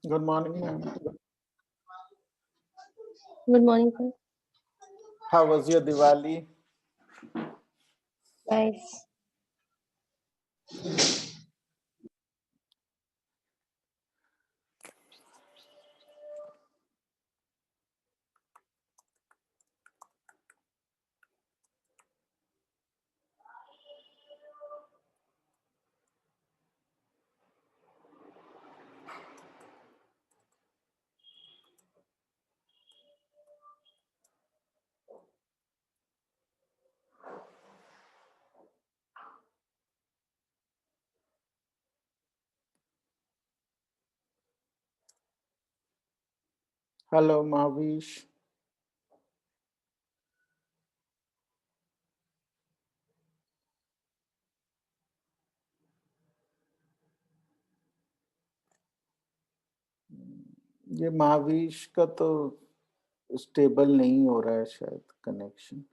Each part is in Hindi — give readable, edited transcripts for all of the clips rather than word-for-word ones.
Good morning, ma'am. Good morning, sir. How was your Diwali? Nice. Hello, Mavish. ये महावीश का तो स्टेबल नहीं हो रहा है शायद कनेक्शन।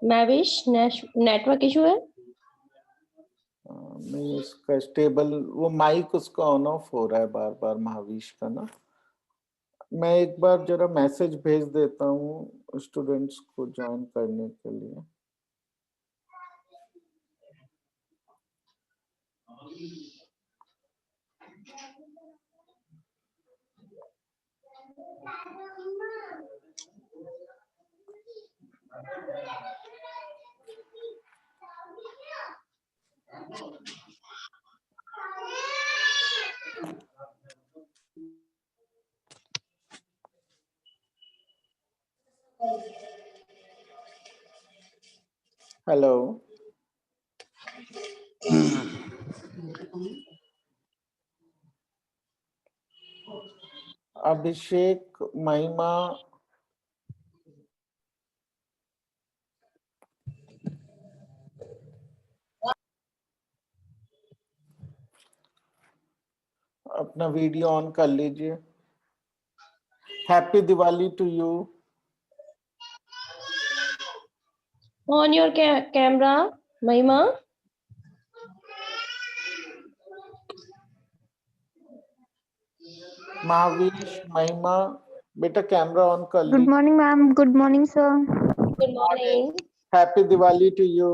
मैविश नेटवर्क इशू है। नहीं, उसका स्टेबल वो माइक उसका ऑन ऑफ हो रहा है बार बार महावीश का ना। मैं एक बार जरा मैसेज भेज देता हूँ स्टूडेंट्स को ज्वाइन करने के लिए। हेलो, अभिषेक, महिमा, अपना वीडियो ऑन कर लीजिए। Happy Diwali to you. On your camera, Mahima. Mahavish, महिमा, बेटा कैमरा ऑन कर लीजिए। Good morning, ma'am. Good morning, sir. Good morning. Happy Diwali to you.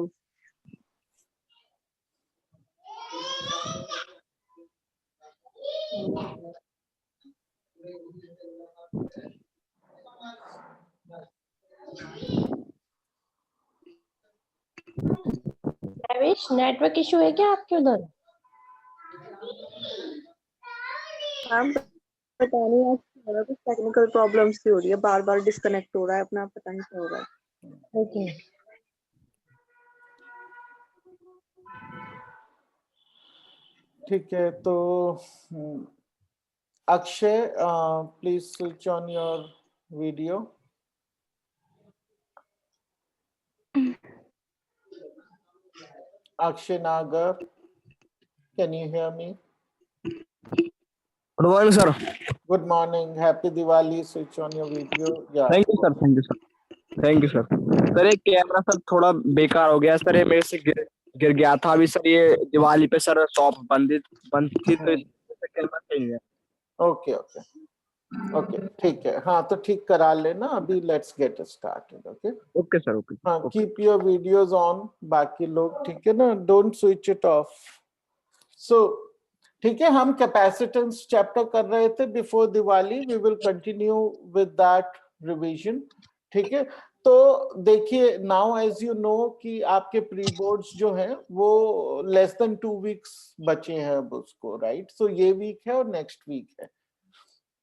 मैविश नेटवर्क इशू है क्या आपके उधर? मैम पता नहीं आज कुछ टेक्निकल प्रॉब्लम्स सी हो रही है, बार बार डिस्कनेक्ट हो रहा है, अपना पता नहीं क्या हो रहा है। ओके। ठीक है, तो Akshay, please switch on your video. Akshay Nagar, can you hear me? Good morning, sir. Good morning. Happy Diwali. Switch on your video. Yeah. Thank you, sir. Thank you, sir. Thank you, sir. Sir ये कैमरा सर थोड़ा बेकार हो गया सर, ये मेरे से गिर गया था अभी सर। ये दिवाली पे सर शॉप बंद थी तो कैमरा सही है। ओके ओके ओके, ठीक है। हाँ, तो ठीक करा लेना अभी। Let's get started. Okay okay sir, okay. हाँ, कीप योर वीडियोस ऑन। बाकी लोग ठीक है ना, don't switch it off. So ठीक है, हम कैपेसिटेंस चैप्टर कर रहे थे before Diwali. We will continue with that revision. ठीक है, तो देखिए, नाउ एज यू नो कि आपके प्री बोर्ड्स जो हैं वो लेस देन 2 वीक्स बचे हैं अब उसको, राइट। सो ये वीक है और नेक्स्ट वीक है।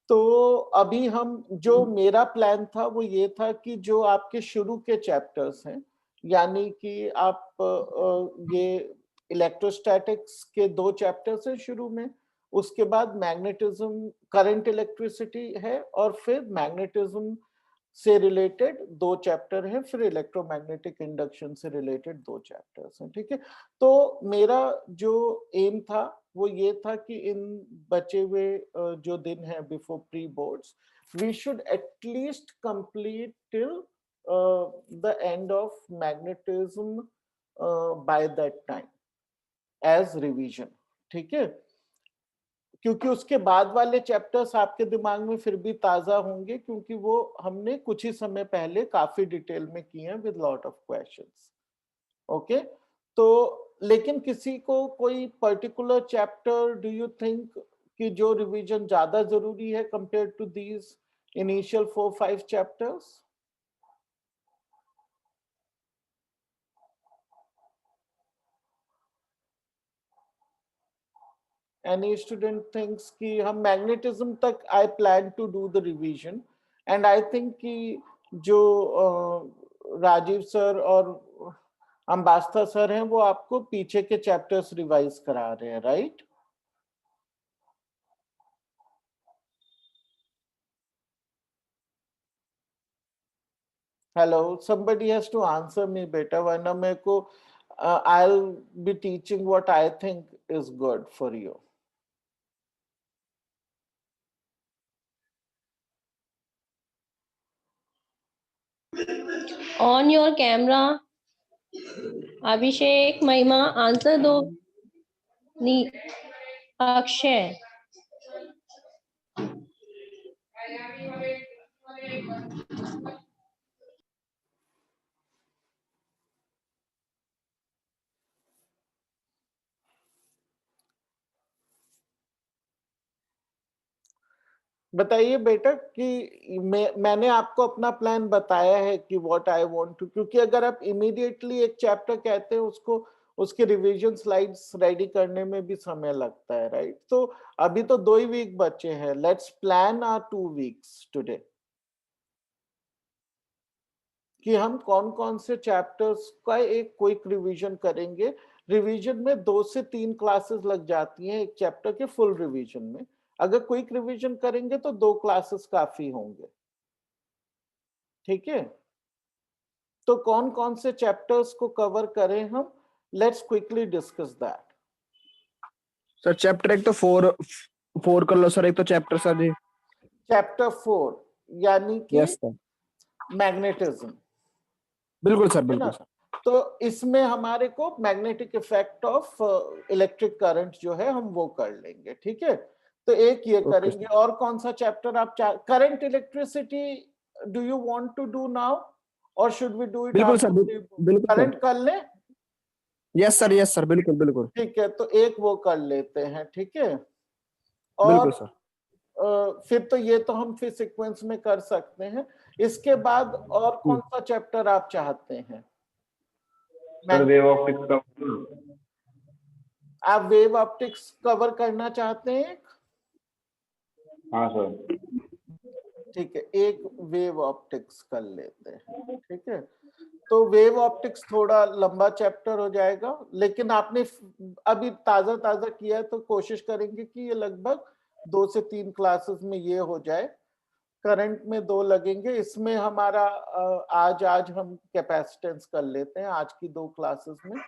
तो अभी हम, जो मेरा प्लान था वो ये था कि जो आपके शुरू के चैप्टर्स हैं, यानी कि आप ये इलेक्ट्रोस्टैटिक्स के 2 चैप्टर्स हैं शुरू में, उसके बाद मैग्नेटिज्म, करंट इलेक्ट्रिसिटी है, और फिर मैग्नेटिज्म से रिलेटेड 2 चैप्टर हैं, फिर इलेक्ट्रोमैग्नेटिक इंडक्शन से रिलेटेड 2 चैप्टर्स हैं। ठीक है, तो मेरा जो एम था वो ये था कि इन बचे हुए जो दिन है before pre boards, we should at least complete till the end of magnetism by that time as revision, ठीक है, क्योंकि उसके बाद वाले चैप्टर्स आपके दिमाग में फिर भी ताजा होंगे, क्योंकि वो हमने कुछ ही समय पहले काफी डिटेल में किए हैं with lot of questions. Okay, तो लेकिन किसी को कोई particular chapter do you think कि जो रिवीजन ज्यादा जरूरी है compare to these initial 4-5 chapters? Any student thinks कि हम मैग्नेटिज्म तक I plan to do the revision and I think कि जो राजीव सर और अंबास्ता सर हैं वो आपको पीछे के चैप्टर्स रिवाइज करा रहे हैं, right? Hello, somebody has to answer me बेटा, वरना मेरे को I'll be teaching what I think is good for you. On your camera. Abhishek, Mahima, answer दो. Akshay. बताइए बेटा कि मैंने आपको अपना प्लान बताया है कि व्हाट आई वांट टू, क्योंकि अगर आप इमीडिएटली एक चैप्टर कहते हैं उसको उसके रिवीजन स्लाइड्स रेडी करने में भी समय लगता है, राइट? तो अभी तो 2 ही वीक बचे हैं, let's plan our 2 weeks today कि हम कौन कौन से चैप्टर्स का एक क्विक रिवीजन करेंगे। रिवीजन में 2 से 3 क्लासेस लग जाती हैं एक चैप्टर के फुल रिवीजन में, अगर क्विक रिवीजन करेंगे तो 2 क्लासेस काफी होंगे, ठीक है? तो कौन कौन से चैप्टर्स को कवर करें हम, let's quickly discuss that. Sir chapter एक तो 4 कर लो सर, एक तो चैप्टर सर जी। चैप्टर 4 यानी कि यस सर, मैग्नेटिज्म, बिल्कुल सर, है बिल्कुल ना? सर। तो इसमें हमारे को magnetic effect of electric current जो है हम वो कर लेंगे, ठीक है? तो एक ये Okay, करेंगे। और कौन सा चैप्टर आप current electricity do you want to do now और शुड वी डू इट बिल्कुल सर, आफ्टर? बिल्कुल करंट सर। कर लें, यस सर, बिल्कुल बिल्कुल ठीक है? तो एक वो कर लेते हैं, ठीक है? बिल्कुल और सर। फिर तो ये तो हम फिर सीक्वेंस में कर सकते हैं। इसके बाद और कौन सा चैप्टर आप चाहते हैं? वेव ऑप्टिक्स का। आप वेव ऑप्टिक्स कवर करना चाहते हैं? हाँ सर। ठीक है, एक वेव ऑप्टिक्स कर लेते हैं, ठीक है? तो वेव ऑप्टिक्स थोड़ा लंबा चैप्टर हो जाएगा, लेकिन आपने अभी ताजा किया है तो कोशिश करेंगे कि ये लगभग 2 से 3 क्लासेस में ये हो जाए। करंट में 2 लगेंगे, इसमें हमारा आज हम कैपेसिटेंस कर लेते हैं आज की 2 क्लासेस में।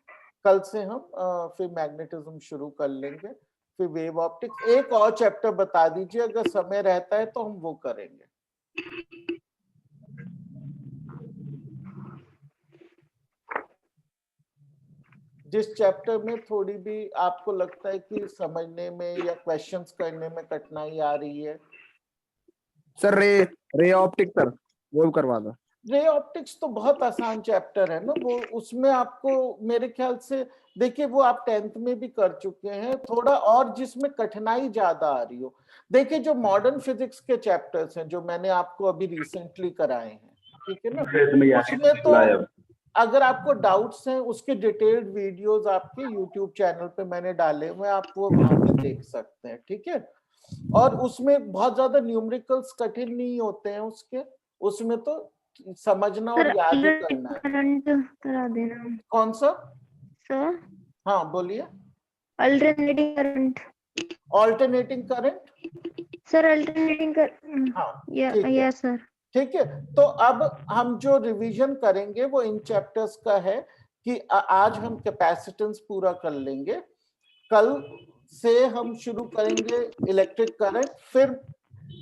कल से हम फिर मैग्नेटिज्म शुरू कर लेंगे, फिर वेव ऑप्टिक्स। एक और चैप्टर बता दीजिए, अगर समय रहता है तो हम वो करेंगे। जिस चैप्टर में थोड़ी भी आपको लगता है कि समझने में या क्वेश्चंस करने में कठिनाई आ रही है। सर रे ऑप्टिक सर, वो करवा दो। रे ऑप्टिक्स तो बहुत आसान चैप्टर है ना वो, उसमें आपको मेरे ख्याल से, देखिए वो आप 10th में भी कर चुके हैं। थोड़ा और जिसमें कठिनाई ज्यादा आ रही हो, देखिए जो मॉडर्न फिजिक्स के चैप्टर्स हैं जो मैंने आपको अभी रिसेंटली कराए हैं, ठीक है ना, उसमें तो अगर आपको डाउट्स हैं उसके डिटेल्ड वीडियोस आपके यूट्यूब चैनल पे मैंने डाले हुए, आप वो वहां पे देख सकते हैं, ठीक है? और उसमें बहुत ज्यादा न्यूमेरिकल्स कठिन नहीं होते हैं उसमें तो समझना और याद ही करना है। करंट करा देना। कौन सा सर? हाँ बोलिए। Alternating current. Alternating current sir alternating कर। हाँ ठीक है, यस सर। ठीक है। तो अब हम जो रिवीजन करेंगे वो इन चैप्टर्स का है कि आज हम कैपेसिटेंस पूरा कर लेंगे, कल से हम शुरू करेंगे इलेक्ट्रिक करंट, फिर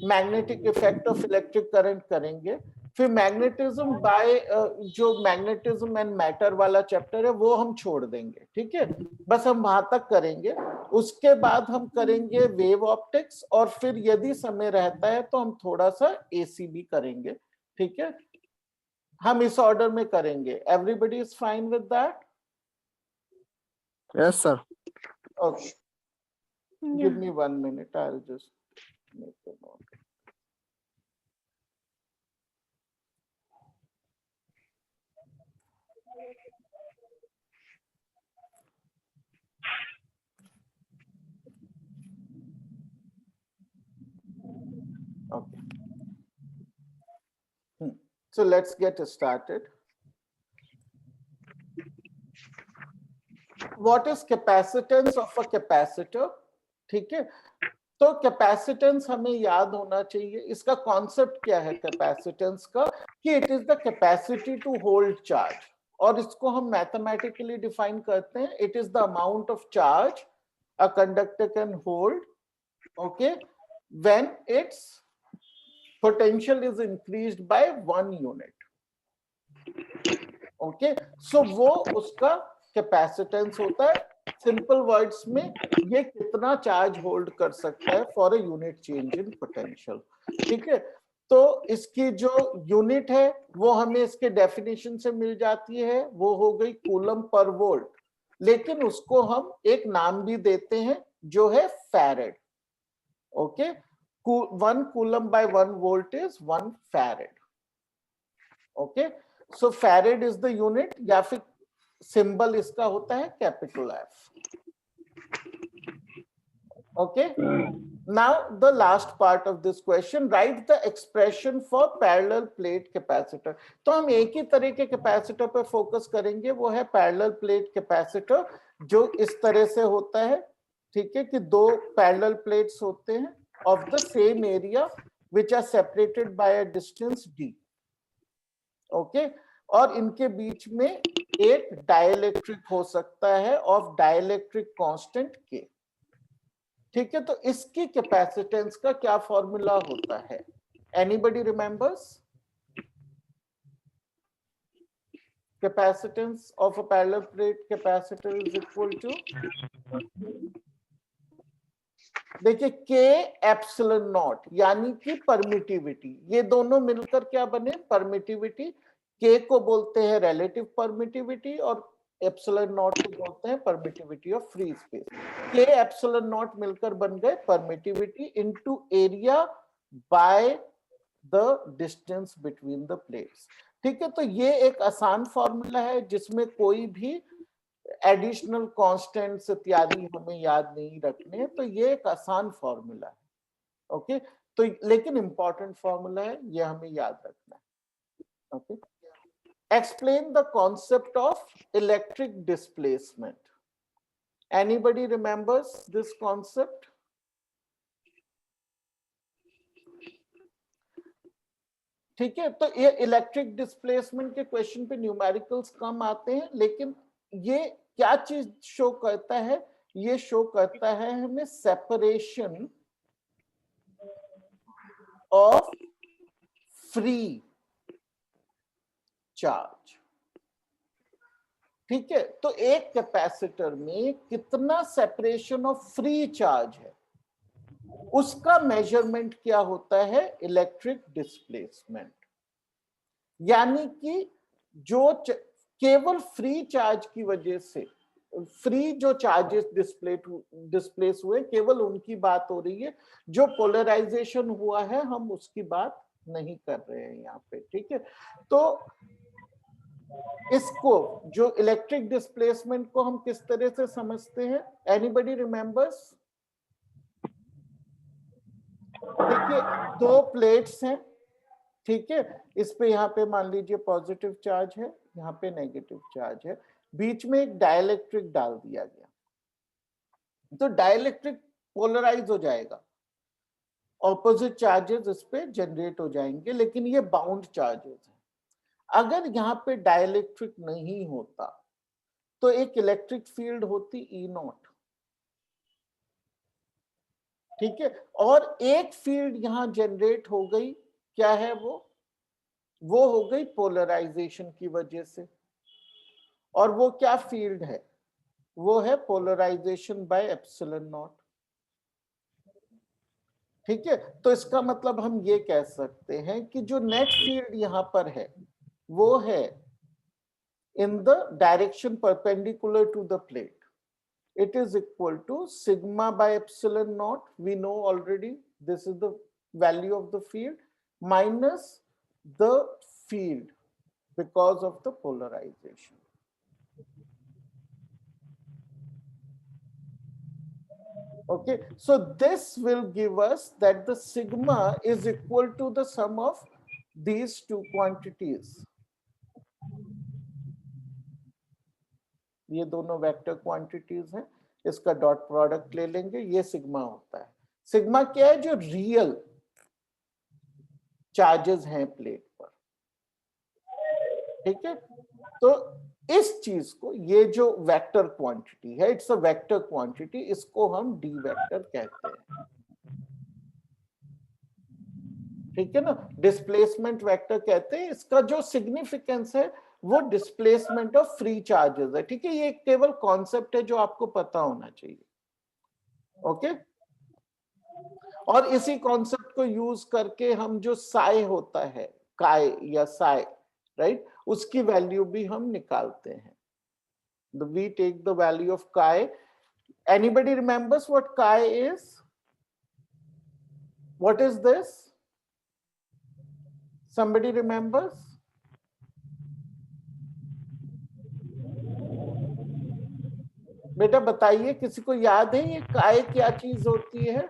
magnetic effect of electric current करेंगे, फिर मैग्नेटिज्म बाय जो मैग्नेटिज्म एंड मैटर वाला चैप्टर है वो हम छोड़ देंगे, ठीक है, बस हम वहां तक करेंगे। उसके बाद हम करेंगे वेव ऑप्टिक्स, और फिर यदि समय रहता है तो हम थोड़ा सा एसी भी करेंगे, ठीक है। हम इस ऑर्डर में करेंगे। Everybody is fine with that? Yes sir. Okay, give me 1 minute, I'll just make a note. Okay. So let's get started. What is capacitance of a capacitor? ठीक है, तो कैपेसिटेंस हमें याद होना चाहिए। इसका कॉन्सेप्ट क्या है कैपेसिटेंस का, कि it is the capacity to hold charge, और इसको हम मैथमेटिकली डिफाइन करते हैं, it is the amount of charge a conductor can hold, okay, when it's potential is increased by 1 unit, okay. So वो उसका कैपेसिटेंस होता है। सिंपल वर्ड्स में ये कितना चार्ज होल्ड कर सकता है for a unit change in potential, ठीक है। तो इसकी जो यूनिट है वो हमें इसके डेफिनेशन से मिल जाती है, वो हो गई कूलम पर वोल्ट, लेकिन उसको हम एक नाम भी देते हैं जो है farad, okay. 1 coulomb by 1 volt is 1 farad, okay. So farad is the unit, या फिर सिंबल इसका होता है capital F, okay. Now the last part of this question, write the expression for parallel plate capacitor. तो हम एक ही तरह के कैपेसिटर पे फोकस करेंगे, वो है पैरेलल प्लेट कैपेसिटर, जो इस तरह से होता है, ठीक है, कि दो पैरेलल प्लेट्स होते हैं of the same area which are separated by a distance d, okay, और इनके बीच में एक डाइलेक्ट्रिक हो सकता है ऑफ डाइलेक्ट्रिक कांस्टेंट k, ठीक है। तो इसकी कैपेसिटेंस का क्या फॉर्मूला होता है? Anybody remembers? Capacitance of a parallel plate capacitor is equal to, देखिए, के एप्सिलॉन नॉट, यानी कि परमिटिविटी, ये दोनों मिलकर क्या बने? परमिटिविटी। के को बोलते हैं रिलेटिव परमिटिविटी और एप्सिलॉन नॉट को बोलते हैं परमिटिविटी ऑफ फ्री स्पेस। के एप्सिलॉन नॉट मिलकर बन गए permittivity into area by the distance between the plates, ठीक है। तो ये एक आसान फॉर्मूला है जिसमें कोई भी एडिशनल कांस्टेंट्स इत्यादि हमें याद नहीं रखने, तो ये एक आसान फॉर्मूला है, ओके। तो लेकिन इंपॉर्टेंट फॉर्मूला है, ये हमें याद रखना है, okay. Explain the concept of electric displacement. Anybody remembers this concept? ठीक है, तो ये इलेक्ट्रिक डिस्प्लेसमेंट के क्वेश्चन पे न्यूमेरिकल्स कम आते हैं, लेकिन ये क्या चीज शो करता है? ये शो करता है हमें सेपरेशन ऑफ फ्री चार्ज, ठीक है। तो एक कैपेसिटर में कितना सेपरेशन ऑफ फ्री चार्ज है, उसका मेजरमेंट क्या होता है? Electric displacement. यानी कि जो केवल फ्री चार्ज की वजह से, फ्री जो चार्जेस डिस्प्लेस हुए, केवल उनकी बात हो रही है, जो पोलराइजेशन हुआ है हम उसकी बात नहीं कर रहे हैं यहाँ पे, ठीक है। तो इसको, जो इलेक्ट्रिक डिस्प्लेसमेंट को हम किस तरह से समझते हैं? Anybody remembers? देखिए, दो प्लेट्स हैं, ठीक है, इस पे यहाँ पे मान लीजिए पॉजिटिव चार्ज है, यहाँ पे नेगेटिव चार्ज है, बीच में एक डाइलेक्ट्रिक डाल दिया गया, तो डाइलेक्ट्रिक पोलराइज हो जाएगा, ऑपोजिट चार्जेस इस पे जनरेट हो जाएंगे, लेकिन ये बाउंड चार्जेस हैं। अगर यहाँ पे डाइलेक्ट्रिक नहीं होता तो एक इलेक्ट्रिक फील्ड होती E0, ठीक है, और एक फील्ड यहां जनरेट हो गई, क्या है वो हो गई पोलराइजेशन की वजह से। और वो क्या फील्ड है, वो है पोलराइजेशन बाय एप्सिलॉन नॉट। ठीक है, तो इसका मतलब हम ये कह सकते हैं कि जो नेट फील्ड यहां पर है वो है in the direction perpendicular to the plate. It is equal to sigma by epsilon naught. We know already this is the value of the field minus the field because of the polarization. Okay, so this will give us that the sigma is equal to the sum of these two quantities. ये दोनों वेक्टर क्वांटिटीज हैं, इसका डॉट प्रोडक्ट ले लेंगे, ये सिग्मा होता है। सिग्मा क्या है, जो रियल चार्जेस हैं प्लेट पर। ठीक है, तो इस चीज को, ये जो वेक्टर क्वांटिटी है, इट्स अ वेक्टर क्वांटिटी, इसको हम डी वेक्टर कहते हैं। ठीक है ना, डिस्प्लेसमेंट वेक्टर कहते हैं। इसका जो सिग्निफिकेंस है वो डिस्प्लेसमेंट ऑफ फ्री चार्जेस है। ठीक है, ये केवल कॉन्सेप्ट है जो आपको पता होना चाहिए। ओके, और इसी कॉन्सेप्ट को यूज करके हम जो साई होता है, काय या साई, राइट, उसकी वैल्यू भी हम निकालते हैं। We take the value of chi. Anybody remembers what chi is? What is this? Somebody remembers? बेटा बताइए, किसी को याद है ये काय क्या चीज होती है?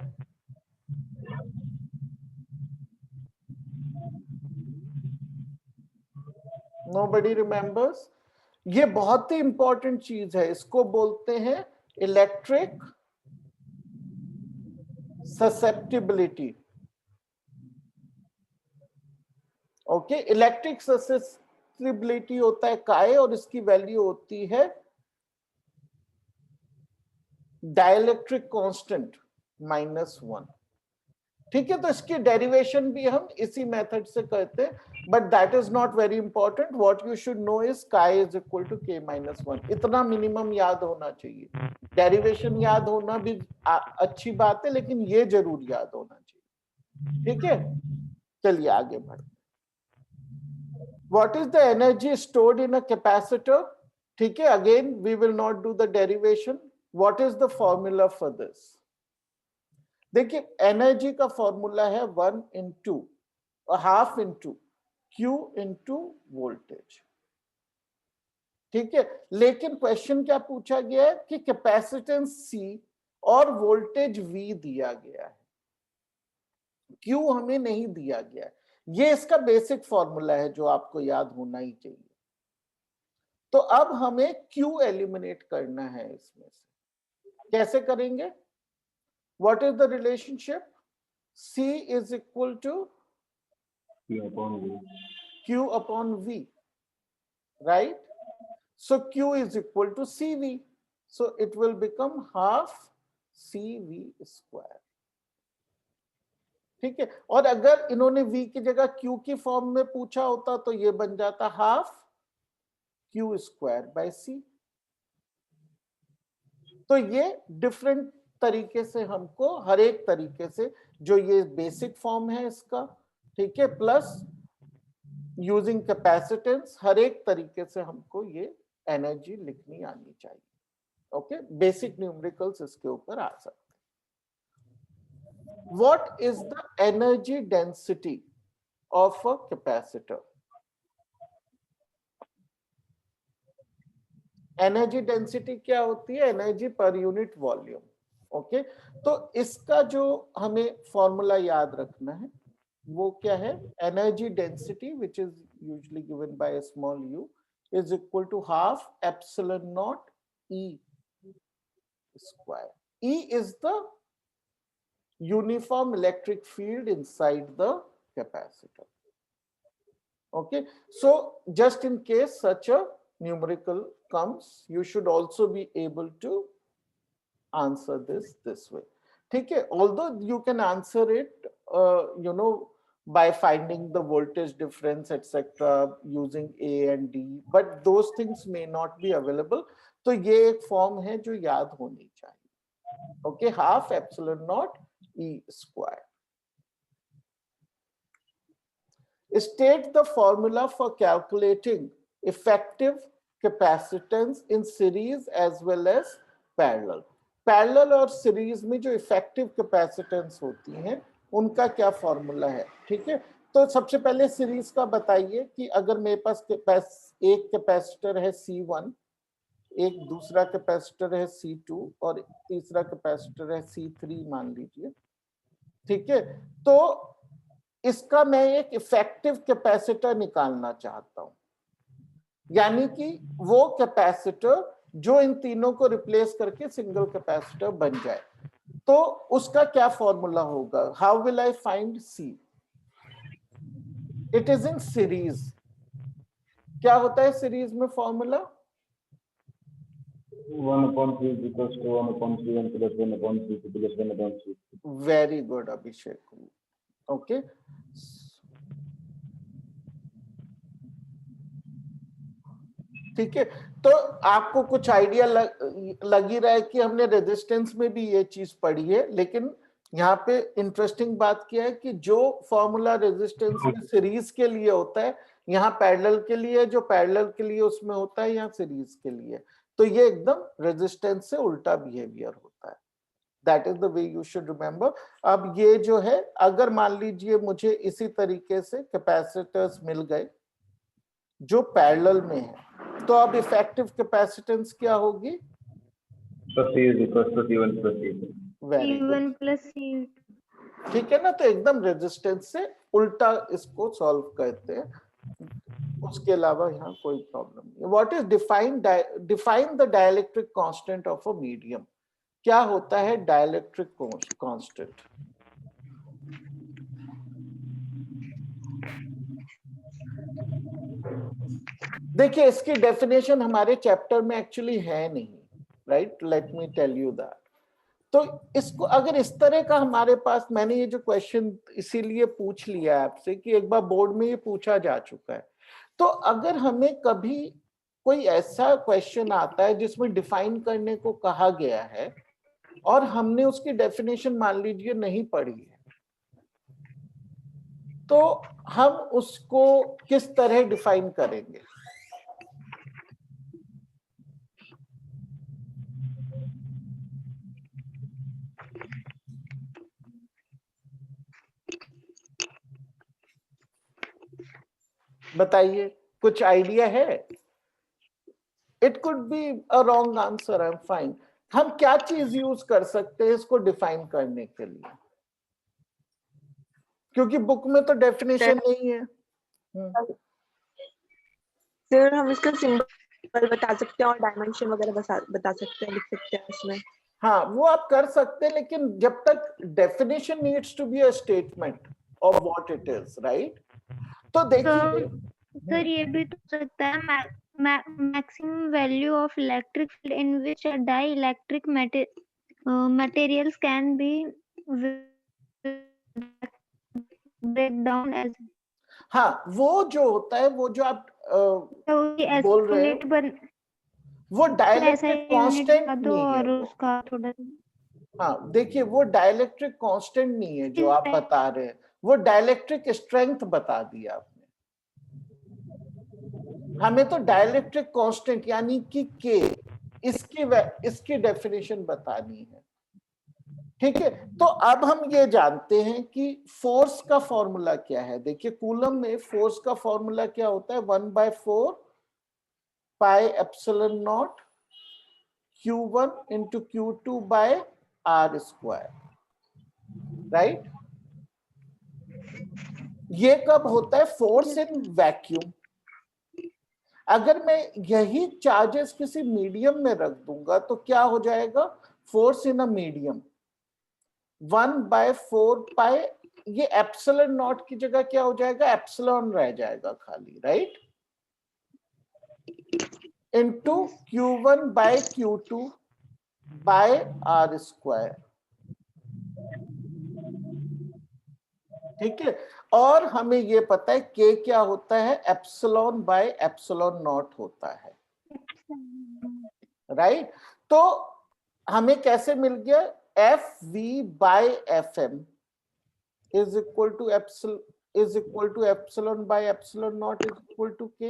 Nobody remembers? ये बहुत ही इंपॉर्टेंट चीज है, इसको बोलते हैं electric susceptibility. Okay, electric susceptibility होता है काय, और इसकी वैल्यू होती है डाइलेक्ट्रिक कांस्टेंट -1। ठीक है, तो इसकी डेरिवेशन भी हम इसी मेथड से करते हैं, but that is not very important. What you should know is काय इज इक्वल टू k-1। इतना मिनिमम याद होना चाहिए। डेरिवेशन याद होना भी अच्छी बात है, लेकिन ये जरूर याद होना चाहिए। ठीक है, चलिए आगे बढ़ते। What is the energy stored in a capacitor? ठीक है, again we will not do the derivation. What is the formula for this? देखिए, एनर्जी का फॉर्मूला है 1 into half into Q into voltage. ठीक है, लेकिन क्वेश्चन क्या पूछा गया है कि कैपेसिटेंस C और वोल्टेज V दिया गया है, Q हमें नहीं दिया गया है। ये इसका बेसिक फॉर्मूला है जो आपको याद होना ही चाहिए। तो अब हमें Q एलिमिनेट करना है इसमें से। कैसे करेंगे? What is the relationship? C is equal to Q upon V. Q upon V, right? So Q is equal to CV. So it will become half CV square. ठीक है, और अगर इन्होंने V की जगह Q की फॉर्म में पूछा होता तो ये बन जाता half Q square by C। तो ये डिफरेंट तरीके से हमको, हर एक तरीके से, जो ये बेसिक फॉर्म है इसका, ठीक है, प्लस यूजिंग कैपेसिटेंस, हर एक तरीके से हमको ये एनर्जी लिखनी आनी चाहिए। ओके, बेसिक न्यूमेरिकल्स इसके ऊपर आ सकते हैं। What is the energy density of a capacitor? Energy density क्या होती है? Energy per unit volume. Okay, तो इसका जो हमें फॉर्मूला याद रखना है वो क्या है? Energy density which is usually given by small u is equal to half epsilon naught E square. E is the uniform electric field inside the capacitor. Okay, so just in case such a numerical comes, you should also be able to answer this way. ठीक है, although you can answer it you know by finding the voltage difference etc using A and D, but those things may not be available. तो ये एक फॉर्म है जो याद होनी चाहिए. Okay, half epsilon naught E square. State the formula for calculating effective capacitance in series as well as parallel. Parallel और सीरीज में जो इफेक्टिव कैपेसिटेंस होती हैं उनका क्या फॉर्मूला है. ठीक है, तो सबसे पहले सीरीज का बताइए कि अगर मेरे पास एक कैपेसिटर है C1, एक दूसरा कैपेसिटर है C2 और तीसरा कैपेसिटर है C3 मान लीजिए. ठीक है, तो इसका मैं एक इफेक्टिव कैपेसिटर निकालना चाहता हूं, यानी कि वो कैपेसिटर जो इन तीनों को रिप्लेस करके सिंगल कैपेसिटर बन जाए. तो उसका क्या फॉर्मूला होगा? How will I find C? It is in series. क्या होता है सीरीज में formula? 1/3 is equals to 1/3 and plus 1/3 plus 1/3. Very good Abhishek. Okay, ठीक है, तो आपको कुछ आइडिया लग ही रहा है कि हमने रेजिस्टेंस में भी ये चीज पढ़ी है, लेकिन यहाँ पे इंटरेस्टिंग बात क्या है कि जो फॉर्मूला रेजिस्टेंस में सीरीज के लिए होता है यहाँ पैरेलल के लिए, जो पैरेलल के लिए उसमें होता है यहाँ सीरीज के लिए. तो ये एकदम रेजिस्टेंस से उल्टा बिहेवियर होता है. That is the way you should remember. अब ये जो है, अगर मान लीजिए मुझे इसी तरीके से कैपेसिटर्स मिल गए जो पैरेलल में है, तो अब इफेक्टिव कैपेसिटेंस क्या होगी? So C is equals to C1 plus C2. Very good. C1 plus C2. ठीक है ना, तो एकदम रेजिस्टेंस से उल्टा इसको सॉल्व करते हैं. उसके अलावा यहाँ कोई प्रॉब्लम नहीं. What is define the dielectric constant of a medium. क्या होता है डाइलेक्ट्रिक कांस्टेंट? देखिए, इसकी डेफिनेशन हमारे चैप्टर में एक्चुअली है नहीं. Right, let me tell you that. तो इसको अगर इस तरह का हमारे पास, मैंने ये जो क्वेश्चन इसीलिए पूछ लिया आपसे कि एक बार बोर्ड में ये पूछा जा चुका है. तो अगर हमें कभी कोई ऐसा क्वेश्चन आता है जिसमें डिफाइन करने को कहा गया है और हमने उसकी डेफिनेशन मान लीजिए नहीं पढ़ी है, तो हम उसको किस तरह डिफाइन करेंगे? बताइए, कुछ आइडिया है? It could be a wrong answer, I am fine. हम क्या चीज यूज कर सकते हैं इसको डिफाइन करने के लिए? क्योंकि बुक में तो डेफिनेशन नहीं है. सर हम इसका सिंबल बता सकते हैं और डायमेंशन वगैरह बता सकते हैं, लिख सकते हैं उसमें. हाँ, वो आप कर सकते हैं, लेकिन जब तक definition needs to be a statement of what it is, right? तो देखिए सर ये भी तो सकता है maximum value of electric field in which a dielectric materials can be break down as. हाँ, वो जो होता है, वो जो आप बोल रहे हैं, वो डाइलेक्ट्रिक कांस्टेंट नहीं है. और उसका थोड़ा, हाँ देखिए, वो डाइलेक्ट्रिक कांस्टेंट नहीं है जो आप बता रहे हैं, वो डाइलेक्ट्रिक स्ट्रेंथ बता दिया आपने. हमें तो डाइलेक्ट्रिक कांस्टेंट यानी कि के, इसकी डेफिनेशन बतानी है. ठीक है, तो अब हम ये जानते हैं कि फोर्स का फॉर्मूला क्या है. देखिए, कूलम में फोर्स का फॉर्मूला क्या होता है? 1/4 pi epsilon naught Q1 into Q2 by R square. Right, ये कब होता है? Force in vacuum. अगर मैं यही चार्जेस किसी मीडियम में रख दूंगा तो क्या हो जाएगा? फोर्स इन अ मीडियम 1/4 पाई, ये एप्सिलॉन नॉट की जगह क्या हो जाएगा? एप्सिलॉन रह जाएगा खाली, right? Into Q1 by Q2 by R square. ठीक है, और हमें ये पता है के क्या होता है, एप्सिलॉन बाय एप्सिलॉन नॉट होता है, राइट। तो हमें कैसे मिल गया, F V by F M is equal to epsilon by epsilon naught is equal to K,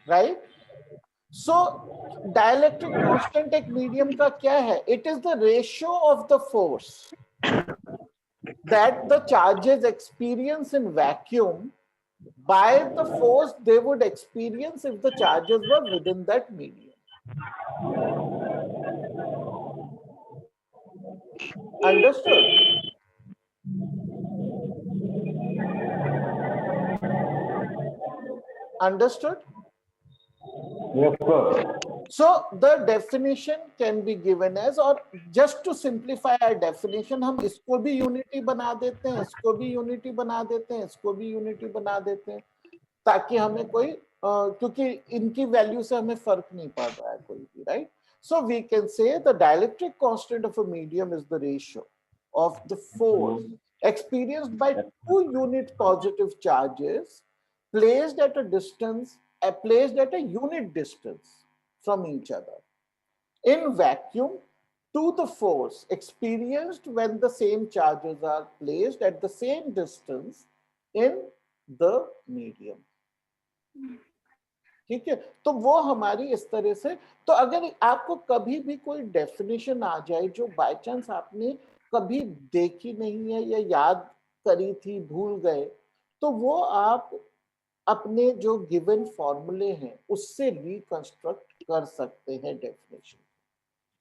right. So dielectric constant एक मीडियम का क्या है, it is the ratio of the force that the charges experience in vacuum by the force they would experience if the charges were within that medium. Understood? Understood? Yes, sir. So the definition can be given as, or just to simplify our definition, हम इसको भी यूनिटी बना देते हैं, इसको भी यूनिटी बना देते हैं, इसको भी यूनिटी बना देते हैं, ताकि हमें कोई क्योंकि इनकी वैल्यू से हमें फर्क नहीं पड़ रहा है कोई भी, right. So we can say the dielectric constant of a medium is the ratio of the force experienced by two unit positive charges placed at a distance, placed at a unit distance from each other in vacuum to the force experienced when the same charges are placed at the same distance in the medium. ठीक है, तो वो हमारी इस तरह से, तो अगर आपको कभी भी कोई डेफिनेशन आ जाए जो बाय चांस आपने कभी देखी नहीं है या याद करी थी भूल गए, तो वो आप अपने जो गिवन फॉर्मूले हैं उससे रिकंस्ट्रक्ट कर सकते हैं definition,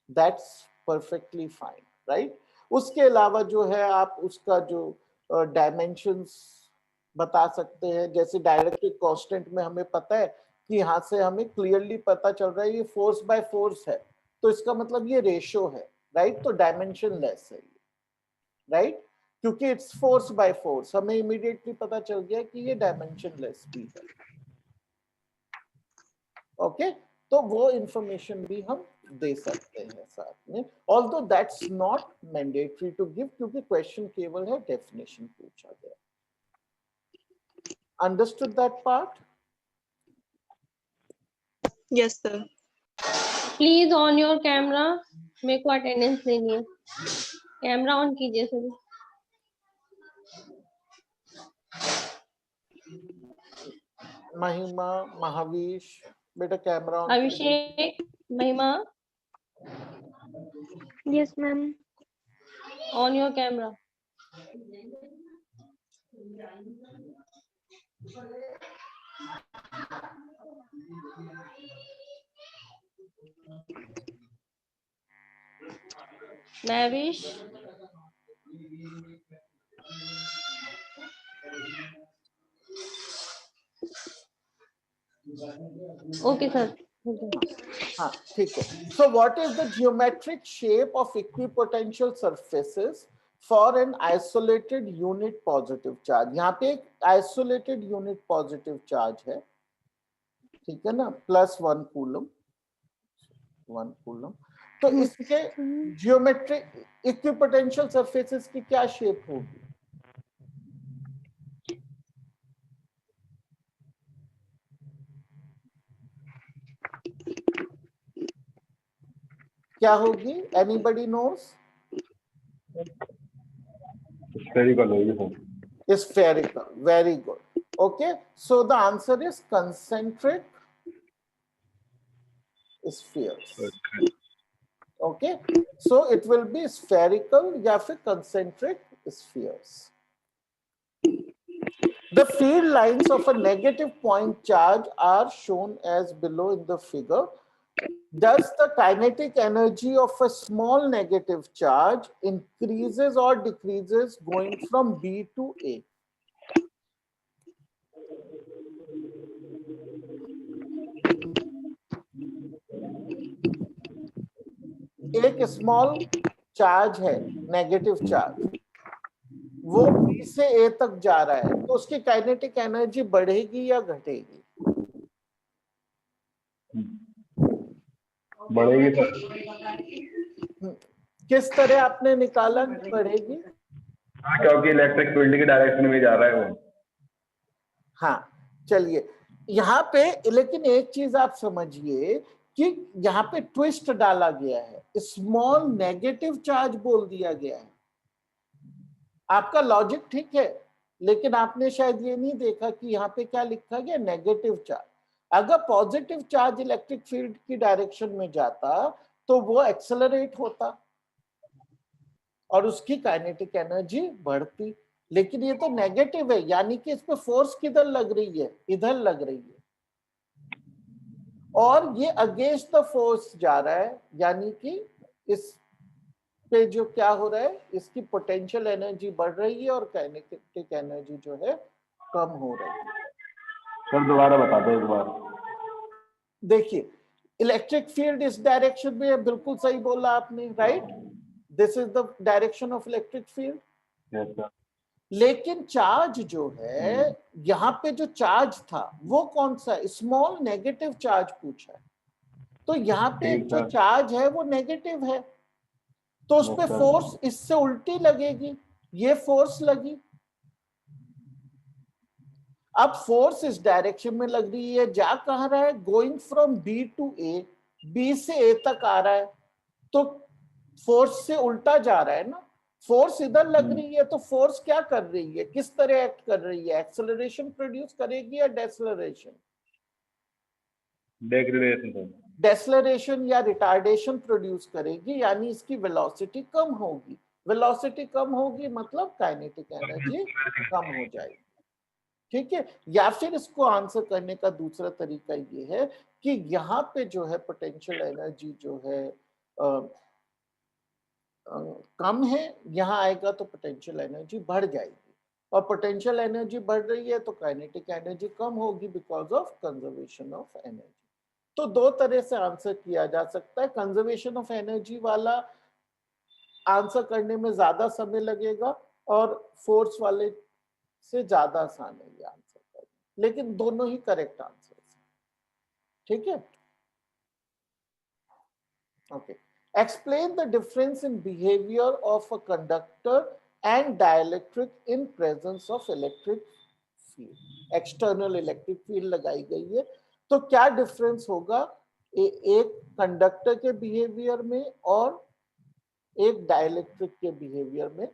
that's perfectly fine, right. उसके अलावा जो है आप उसका जो डायमेंशंस बता सकते हैं, जैसे डायरेक्ट्रिक कांस्टेंट में हमें पता है कि यहाँ से हमें क्लियरली पता चल रहा है ये फोर्स बाय फोर्स है, तो इसका मतलब ये रेशियो है, राइट, तो डायमेंशन लेस है, राइट, क्योंकि इट्स फोर्स बाय फोर्स, हमें इमीडिएटली पता चल गया कि ये डायमेंशन लेस भी है, ओके। तो वो इंफॉर्मेशन भी हम दे सकते हैं साथ में, although that's not mandatory to give, क्योंकि क्वेश्चन केवल है डेफिनेशन पूछा गया। Understood that part? Yes, sir. Please on your camera, मेरे को अटेंडेंस लेनी है, कैमरा ऑन कीजिए सभी। महिमा, महावीश, बेटा camera on. Abhishek, Mahima, Yes, ma'am. On your camera. Mahvish, okay sir, हाँ ठीक है। So what is the geometric shape of equipotential surfaces for an isolated unit positive charge? यहाँ पे एक isolated unit positive charge है, ठीक है ना, +1 कूलम, 1 कूलम। तो इसके जियोमेट्रिक इक्विपोटेंशियल सरफेसेस की क्या शेप होगी? क्या होगी? Anybody knows? Spherical होगी sir. Spherical. Very good. Okay, so the answer is concentric spheres. Okay, so it will be spherical या फिर concentric spheres. The field lines of a negative point charge are shown as below in the figure. Does the kinetic energy of a small negative charge increases or decreases going from B to A? एक स्मॉल चार्ज है, नेगेटिव चार्ज, वो B से A तक जा रहा है, तो उसकी काइनेटिक एनर्जी बढ़ेगी या घटेगी? बढ़ेगी सर। किस तरह आपने निकाला कि बढ़ेगी? क्योंकि इलेक्ट्रिक फील्ड की डायरेक्शन में जा रहा है वो। हाँ चलिए, यहाँ पे लेकिन एक चीज आप समझिए कि यहाँ पे ट्विस्ट डाला गया है, स्मॉल नेगेटिव चार्ज बोल दिया गया है। आपका लॉजिक ठीक है, लेकिन आपने शायद ये नहीं देखा कि यहाँ पे क्या लिखा गया, नेगेटिव चार्ज। अगर पॉजिटिव चार्ज इलेक्ट्रिक फील्ड की डायरेक्शन में जाता तो वो एक्सेलरेट होता और उसकी काइनेटिक एनर्जी बढ़ती, लेकिन ये तो नेगेटिव है, यानी कि इस पे फोर्स किधर लग रही है, इधर लग रही है, और ये अगेंस्ट द फोर्स जा रहा है, यानी कि इस पे जो क्या हो रहा है, इसकी पोटेंशियल एनर्जी बढ़ रही है और काइनेटिक एनर्जी जो है कम हो रही है। सर दोबारा बता दो एक बार। देखिए, इलेक्ट्रिक फील्ड इस डायरेक्शन में है, बिल्कुल सही बोला आपने, right, this is the direction of electric field. Yes sir. लेकिन चार्ज जो है, यहाँ पे जो चार्ज था वो कौन सा है, स्मॉल नेगेटिव चार्ज पूछा है, तो यहाँ पे ठीक जो है। चार्ज है वो नेगेटिव है, तो उस पे अच्छा। फोर्स इससे उल्टी लगेगी, ये फोर्स लगी। अब फोर्स इस डायरेक्शन में लग रही है, जा कहाँ रहा है, going from B to A, B से ए तक आ रहा है, तो फोर्स से उल्टा जा रहा है ना, फोर्स इधर लग रही है, तो फोर्स क्या कर रही है, किस तरह एक्ट कर रही है, एक्सेलरेशन प्रोड्यूस करेगी या डेसलरेशन? डेग्रेडेशन सर। डेसलरेशन या रिटार्डेशन प्रोड्यूस करेगी, यानी इसकी वेलोसिटी कम होगी, वेलोसिटी कम होगी मतलब काइनेटिक एनर्जी कम हो जाएगी, ठीक है। या फिर इसको आंसर करने का दूसरा तरीका ये है कि यहाँ पे जो है पोटेंशियल एनर्जी जो है कम है, यहाँ आएगा तो पोटेंशियल एनर्जी बढ़ जाएगी, और पोटेंशियल एनर्जी बढ़ रही है तो काइनेटिक एनर्जी कम होगी because of conservation of energy. तो दो तरह से आंसर किया जा सकता है, कंजर्वेशन ऑफ एनर्जी वाला आंसर करने में ज्यादा समय लगेगा और फोर्स वाले से ज्यादा आसान है ये आंसर करना, लेकिन दोनों ही करेक्ट आंसर है, ठीक है। Okay, explain the difference in behavior of a conductor and dielectric in presence of electric field. External electric field लगाई गई है, तो क्या डिफरेंस होगा एक कंडक्टर के बिहेवियर में और एक डाइलेक्ट्रिक के बिहेवियर में?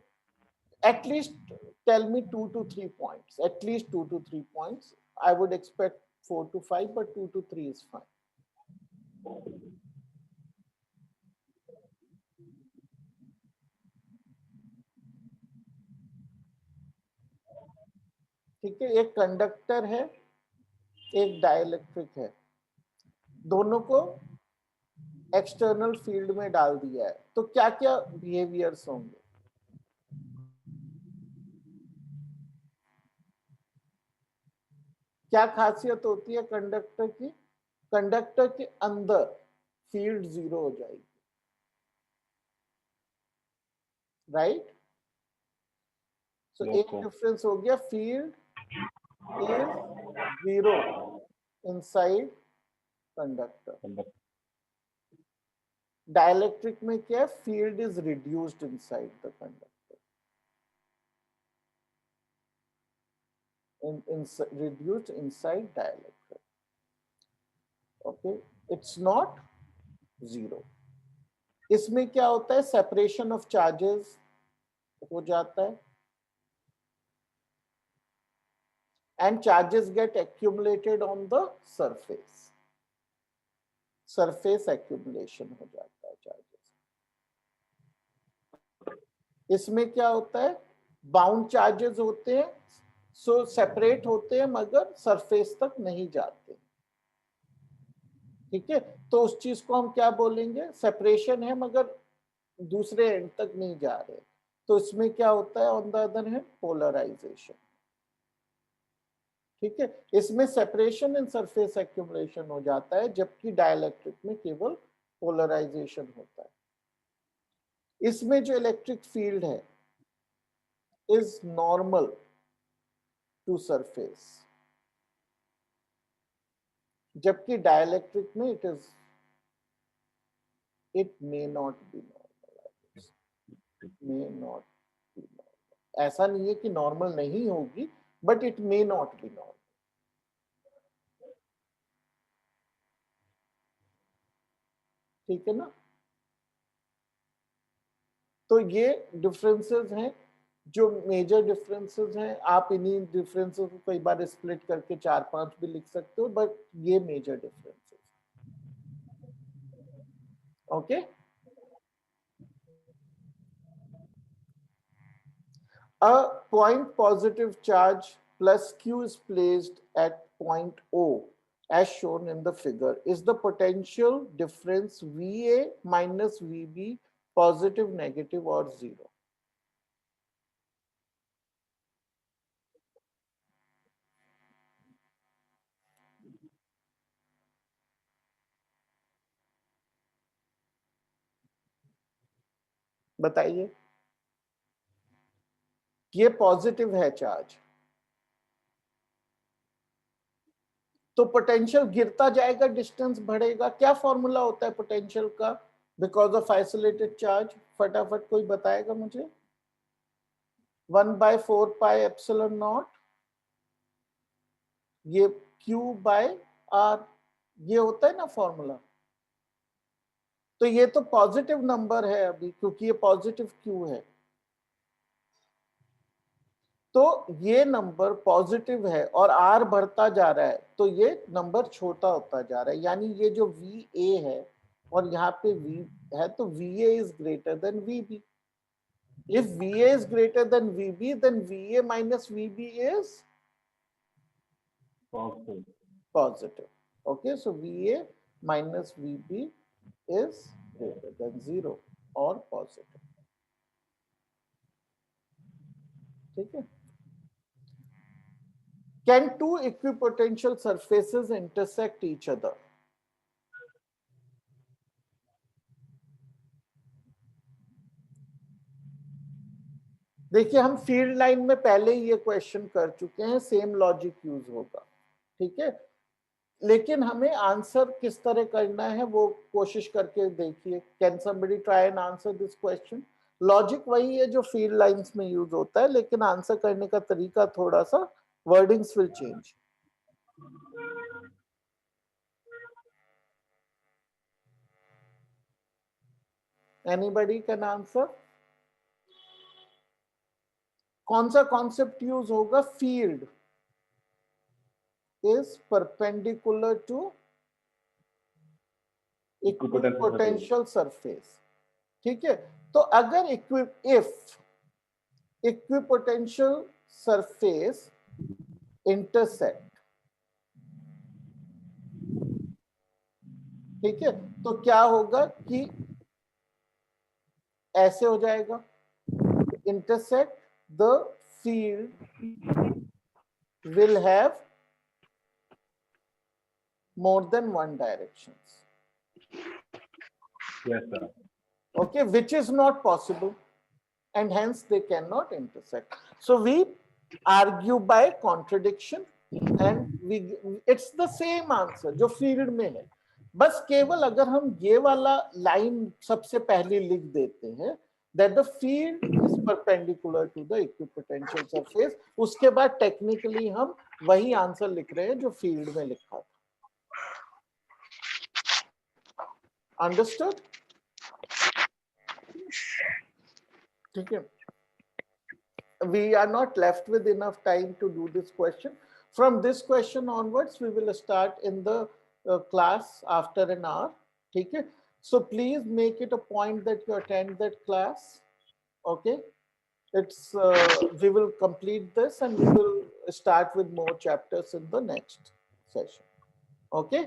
At least tell me 2 to 3 points, at least 2 to 3 points. I would expect 4 to 5, but 2 to 3 is fine. ठीक है, एक कंडक्टर है, एक डाइलेक्ट्रिक है, दोनों को एक्सटर्नल फील्ड में डाल दिया है, तो क्या क्या बिहेवियर्स होंगे? क्या खासियत होती है कंडक्टर की? कंडक्टर के अंदर फील्ड जीरो हो जाएगी, राइट। सो एक डिफरेंस हो गया, field is zero inside conductor. Dielectric में क्या है, field is reduced inside the conductor, reduced inside dielectric. Okay, it's not zero. इसमें क्या होता है, सेपरेशन ऑफ चार्जेस हो जाता है and charges get accumulated on the surface. Surface accumulation हो जाता है चार्जेस। इसमें क्या होता है, बाउंड चार्जेस होते हैं, सो सेपरेट होते हैं मगर सरफेस तक नहीं जाते, ठीक है। तो उस चीज को हम क्या बोलेंगे, सेपरेशन है मगर दूसरे एंड तक नहीं जा रहे, तो इसमें क्या होता है, on the other hand polarisation, ठीक है। इसमें सेपरेशन एंड सरफेस एक्यूमुलेशन हो जाता है, जबकि डाइलेक्ट्रिक में केवल पोलराइजेशन होता है। इसमें जो इलेक्ट्रिक फील्ड है इज नॉर्मल टू सरफेस, जबकि डाइलेक्ट्रिक में it may not be normal, may not be normal, ऐसा नहीं है कि नॉर्मल नहीं होगी, but it may not be normal. ठीक है ना? तो ये डिफरेंसेस हैं जो मेजर डिफरेंसेस हैं। आप इन्हीं डिफरेंसेस को कई बार स्प्लिट करके 4-5 भी लिख सकते हो, बट ये major differences. Okay, a point positive charge plus q is placed at point O as shown in the figure. Is the potential difference VA minus VB positive, negative or zero? बताइए। ये पॉजिटिव है चार्ज, तो पोटेंशियल गिरता जाएगा, डिस्टेंस बढ़ेगा। क्या फॉर्मूला होता है पोटेंशियल का बिकॉज ऑफ आइसोलेटेड चार्ज? फटाफट कोई बताएगा मुझे। 1/4 पाई एप्सिलॉन नॉट, ये Q बाय आर, ये होता है ना फॉर्मूला। तो ये तो पॉजिटिव नंबर है अभी, क्योंकि ये पॉजिटिव Q है, तो ये नंबर पॉजिटिव है और R बढ़ता जा रहा है, तो ये नंबर छोटा होता जा रहा है। यानी ये जो VA है और यहाँ पे V है, तो VA is greater than VB। If VA is greater than VB, then VA minus VB is Positive. positive. Okay, so VA minus VB is greater than 0 or positive. ठीक है? Can two equipotential surfaces intersect each other? देखिए, हम फील्ड लाइन में पहले ही ये क्वेश्चन कर चुके हैं, सेम लॉजिक यूज होगा। ठीक है, लेकिन हमें आंसर किस तरह करना है वो कोशिश करके देखिए। Can somebody try and answer this question? Logic वही है जो फील्ड लाइंस में यूज होता है, लेकिन आंसर करने का तरीका थोड़ा सा, wordings will change. Anybody can answer? कौन सा कॉन्सेप्ट यूज होगा? Field is perpendicular to equipotential surface. ठीक है, तो अगर इफ इक्विपोटेंशियल सरफेस इंटरसेक्ट, ठीक है, तो क्या होगा कि ऐसे हो जाएगा, intersect the field will have more than one directions. Yes, sir. Okay, which is not possible, and hence they cannot intersect. So we argue by contradiction, and it's the same answer जो फील्ड में है। बस केवल अगर हम ये वाला लाइन सबसे पहले लिख देते हैं that the field is perpendicular to the equipotential surface, उसके बाद टेक्निकली हम वही आंसर लिख रहे हैं जो फील्ड में लिखा था। अंडरस्टूड? ठीक है, we are not left with enough time to do this question. From this question onwards we will start in the class after an hour. ठीक है, so please make it a point that you attend that class. Okay, it's we will complete this and we will start with more chapters in the next session. Okay.